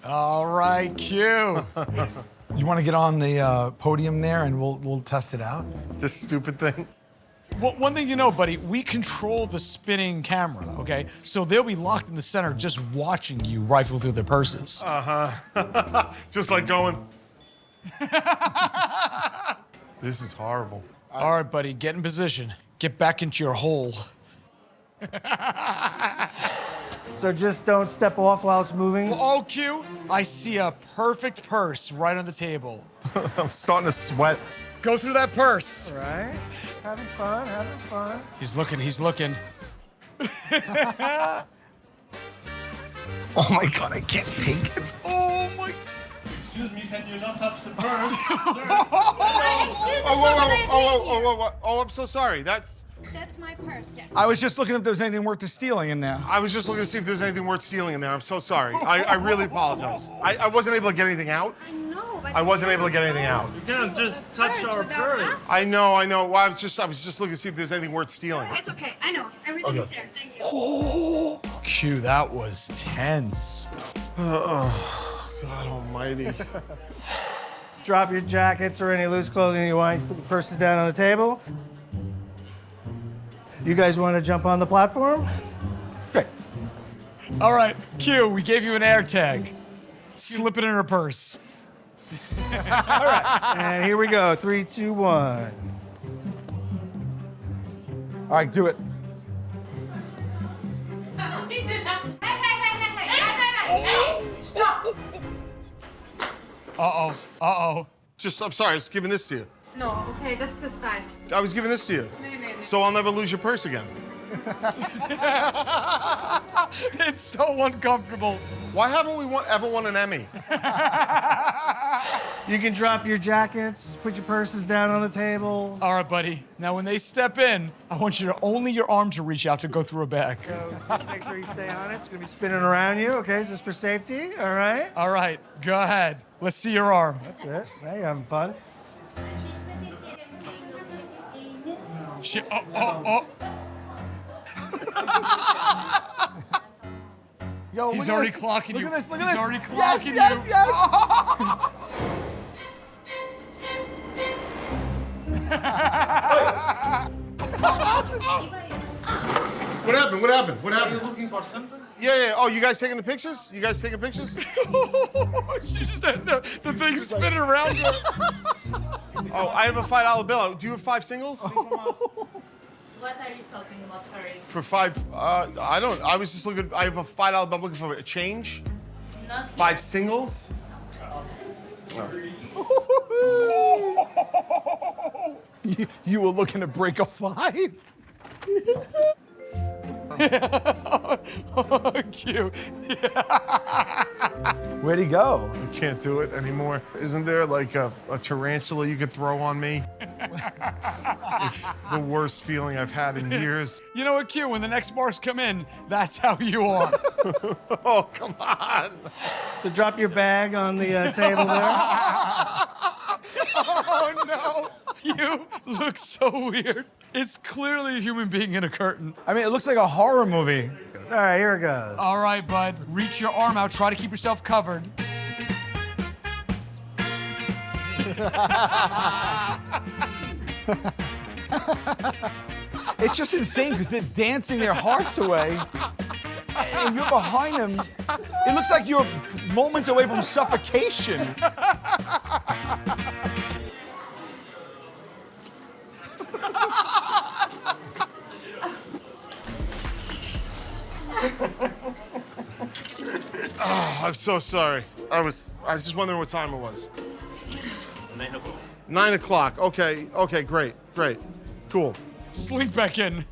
All right, Q. You want to get on the podium there and we'll test it out? This stupid thing. Well, one thing you know, buddy, we control the spinning camera, okay? So they'll be locked in the center just watching you rifle through their purses. Just like going. This is horrible. All right, buddy, get in position. Get back into your hole. So just don't step off while it's moving. Oh, Q, I see a perfect purse right on the table. I'm starting to sweat. Go through that purse. All right. Having fun, having fun. He's looking, he's looking. Oh my God, I can't take it. Oh my. Excuse me, can you not touch the purse? Oh, I'm so sorry. That's my purse, yes. I was just looking if there was anything worth the stealing in there. I was just looking to see if there's anything worth stealing in there. I'm so sorry. I really apologize. I wasn't able to get anything out. I know, but I wasn't able to get anything out. You can't just touch our purse. I know. Well, I was just looking to see if there's anything worth stealing. It's okay. I know. Everything is there. Thank you. Q, that was tense. Oh, God almighty. Drop your jackets or any loose clothing you want. Put the purses down on the table. You guys want to jump on the platform? Great. All right, Q, we gave you an air tag. Slip it in her purse. And here we go. 3, 2, 1. All right, do it. Uh-oh. I'm sorry. I was giving this to you. No, okay, that's the style. I was giving this to you. So I'll never lose your purse again. It's so uncomfortable. Why haven't we ever won an Emmy? You can drop your jackets, put your purses down on the table. All right, buddy. Now, when they step in, I want you to only your arm to reach out to go through a bag. So just make sure you stay on it. It's gonna be spinning around you, okay? Just for safety, all right? All right, go ahead. Let's see your arm. That's it. Now you're having fun. Oh. Yo, He's look at already this. clocking Look you. at this, look at He's this. already clocking yes, you. Yes, What happened? What Are you happened? looking for something? Yeah. Oh, you guys taking the pictures? You guys taking pictures? She just had the thing spinning around her. Oh, I have a $5 bill. Do you have 5 singles? What are you talking about? Sorry. For 5, I don't. I was just looking. I have a $5 bill. I'm looking for a change. Not 5 singles. You were looking to break a 5? Cute. Where'd he go? I can't do it anymore. Isn't there like a tarantula you could throw on me? It's the worst feeling I've had in years. You know what, Q? When the next marks come in, that's how you are. Oh, come on. So drop your bag on the table there. Oh, no. You look so weird. It's clearly a human being in a curtain. I mean, it looks like a horror movie. All right, here it goes. All right, bud. Reach your arm out. Try to keep yourself covered. It's just insane because they're dancing their hearts away. And you're behind them. It looks like you're moments away from suffocation. Oh, I'm so sorry. I was just wondering what time it was. It's 9 o'clock. 9 o'clock. Okay, great. Cool. Slink back in.